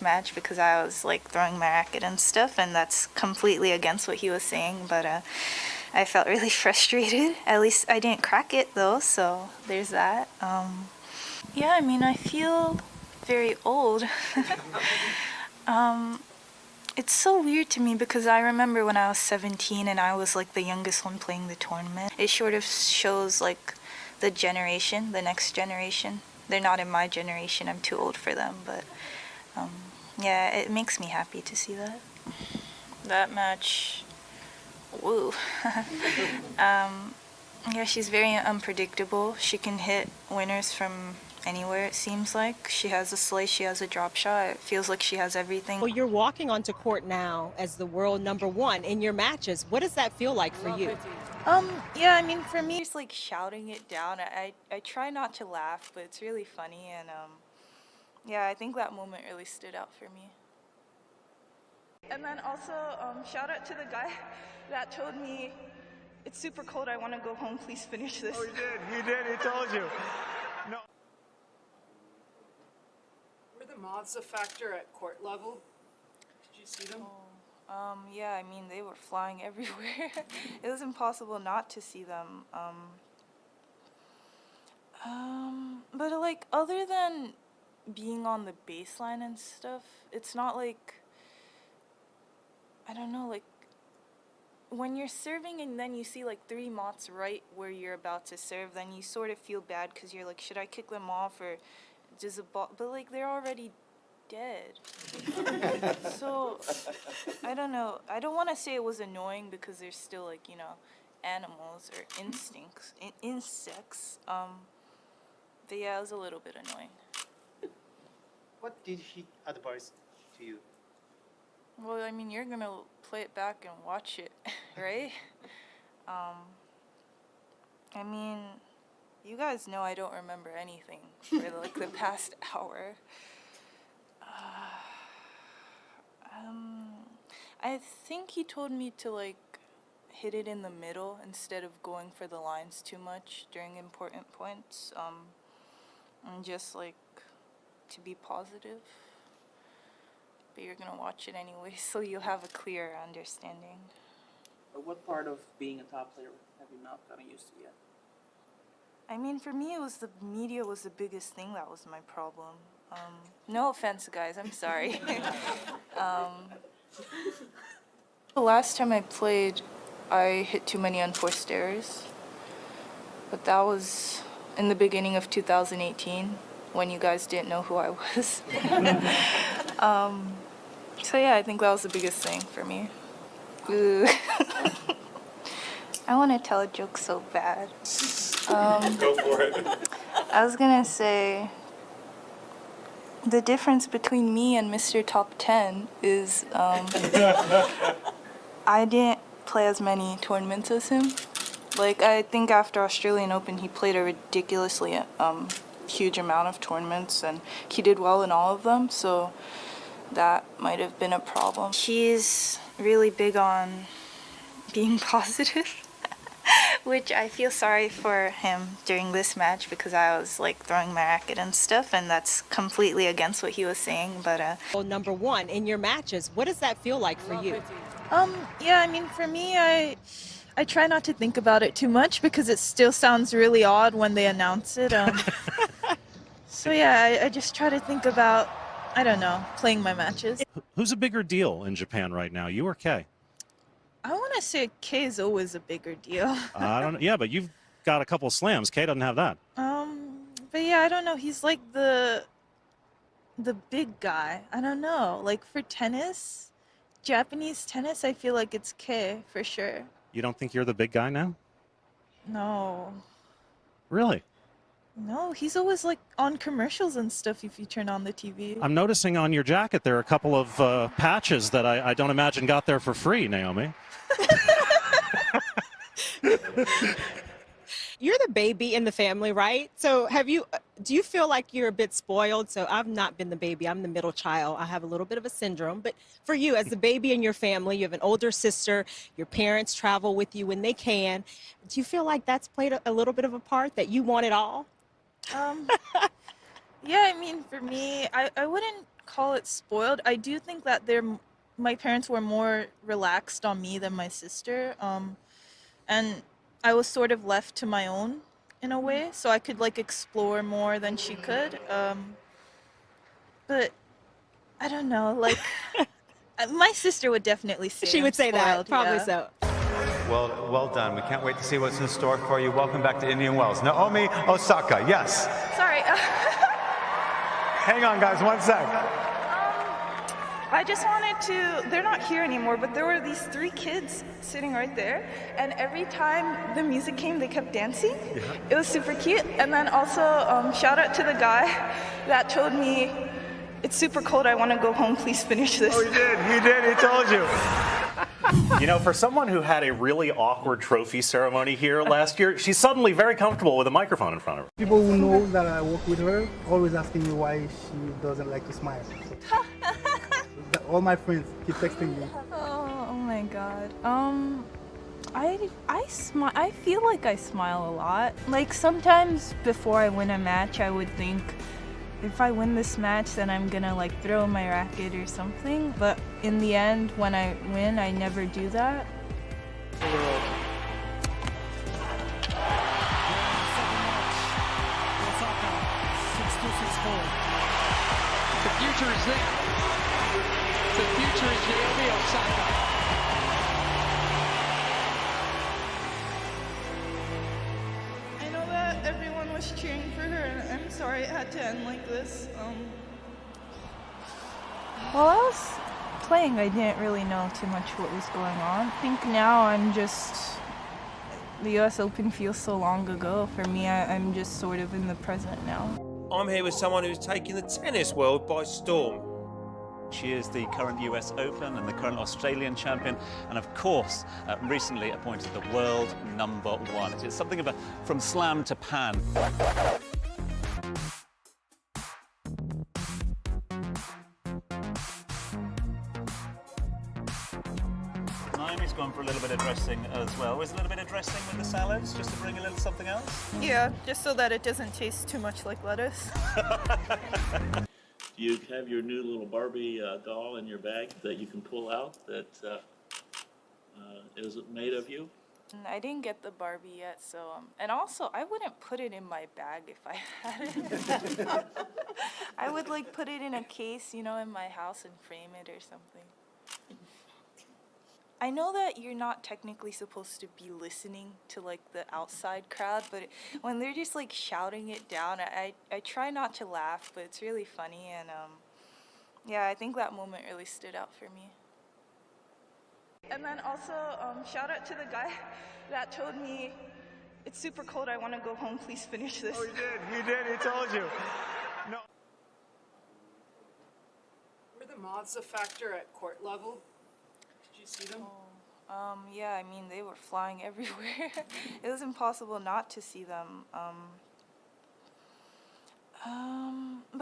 match because I was like throwing my racket and stuff, and that's completely against what he was saying, but I felt really frustrated. At least I didn't crack it though, so there's that. Yeah, I mean, I feel very old. It's so weird to me because I remember when I was 17 and I was like the youngest one playing the tournament. It sort of shows like the generation, the next generation. They're not in my generation, I'm too old for them, but yeah, it makes me happy to see that. That match, woo. Yeah, she's very unpredictable. She can hit winners from anywhere, it seems like. She has a slice, she has a drop shot. It feels like she has everything. Well, you're walking onto court now as the world #1 in your matches. What does that feel like for you? Yeah, I mean, for me, just like shouting it down. I try not to laugh, but it's really funny, and yeah, I think that moment really stood out for me. And then also, shout out to the guy that told me, it's super cold, I want to go home, please finish this. Oh, he did, he told you. No. Were the moths a factor at court level? Did you see them? Yeah, I mean, they were flying everywhere. It was impossible not to see them. But like, other than being on the baseline and stuff, it's not like, I don't know, like, when you're serving and then you see like 3 moths right where you're about to serve, then you sort of feel bad because you're like, should I kick them off or does the ball, but like, they're already dead. So, I don't know. I don't want to say it was annoying because there's still like, you know, animals or insects. But yeah, it was a little bit annoying. What did he advise to you? Well, I mean, you're gonna play it back and watch it, right? I mean, you guys know I don't remember anything for like the past hour. I think he told me to like hit it in the middle instead of going for the lines too much during important points. And just like to be positive. But you're gonna watch it anyway, so you'll have a clear understanding. What part of being a top player have you not gotten used to yet? I mean, for me, it was the media was the biggest thing that was my problem. No offense, guys, I'm sorry. The last time I played, I hit too many unforced errors. But that was in the beginning of 2018, when you guys didn't know who I was. So yeah, I think that was the biggest thing for me. Ooh. I want to tell a joke so bad. Go for it. I was gonna say, the difference between me and Mr. Top 10 is I didn't play as many tournaments as him. Like, I think after Australian Open, he played a ridiculously huge amount of tournaments, and he did well in all of them, so that might have been a problem. He's really big on being positive. Which I feel sorry for him during this match because I was like throwing my racket and stuff, and that's completely against what he was saying, but Well, #1 in your matches. What does that feel like for you? yeah, I mean, for me, I try not to think about it too much because it still sounds really odd when they announce it. So yeah, I just try to think about, I don't know, playing my matches. Who's a bigger deal in Japan right now, you or Kei? I want to say K is always a bigger deal. I don't know. Yeah, but you've got a couple slams. Kei doesn't have that. But yeah, I don't know. He's like the big guy. I don't know. Like for tennis, Japanese tennis, I feel like it's K for sure. You don't think you're the big guy now? No. Really? No, he's always like on commercials and stuff if you turn on the TV. I'm noticing on your jacket there are a couple of patches that I don't imagine got there for free, Naomi. You're the baby in the family, right? So do you feel like you're a bit spoiled? So I've not been the baby. I'm the middle child. I have a little bit of a syndrome. But for you, as the baby in your family, you have an older sister, your parents travel with you when they can. Do you feel like that's played a little bit of a part, that you want it all? Yeah, I mean, for me, I wouldn't call it spoiled. I do think that my parents were more relaxed on me than my sister. And I was sort of left to my own in a way, so I could like explore more than she could. But I don't know, like my sister would definitely say She I'm would say that, spoiled, probably yeah. so. Well done. We can't wait to see what's in store for you. Welcome back to Indian Wells. Naomi Osaka, yes. Sorry. Hang on, guys, 1 sec. I just wanted to, they're not here anymore, but there were these 3 kids sitting right there, and every time the music came, they kept dancing. Yeah. It was super cute. And then also, shout out to the guy that told me, it's super cold, I want to go home, please finish this. Oh, he did, he told you. You know, for someone who had a really awkward trophy ceremony here last year, she's suddenly very comfortable with a microphone in front of her. People who know that I work with her always asking me why she doesn't like to smile. All my friends keep texting me. Oh my god. I feel like I smile a lot. Like sometimes before I win a match, I would think if I win this match, then I'm gonna like throw my racket or something. But in the end, when I win, I never do that. The future is there. The future is Naomi Osaka. I know that everyone was cheering for her, and I'm sorry it had to end like this. While I was playing, I didn't really know too much what was going on. I think now the US Open feels so long ago. For me, I'm just sort of in the present now. I'm here with someone who's taking the tennis world by storm. She is the current US Open and the current Australian champion, and of course, recently appointed the world #1. It's something of a from slam to pan. Naomi's gone for a little bit of dressing as well. Was a little bit of dressing with the salads, just to bring a little something else? Yeah, just so that it doesn't taste too much like lettuce. You have your new little Barbie doll in your bag that you can pull out that is made of you? I didn't get the Barbie yet, so and also I wouldn't put it in my bag if I had it. I would like put it in a case, you know, in my house and frame it or something. I know that you're not technically supposed to be listening to like the outside crowd, but when they're just like shouting it down, I try not to laugh, but it's really funny, and yeah, I think that moment really stood out for me. And then also, shout out to the guy that told me, it's super cold, I want to go home, please finish this. Oh, he did, he told you. No. Were the moths a factor at court level? Did you see them? Yeah, I mean, they were flying everywhere. It was impossible not to see them. But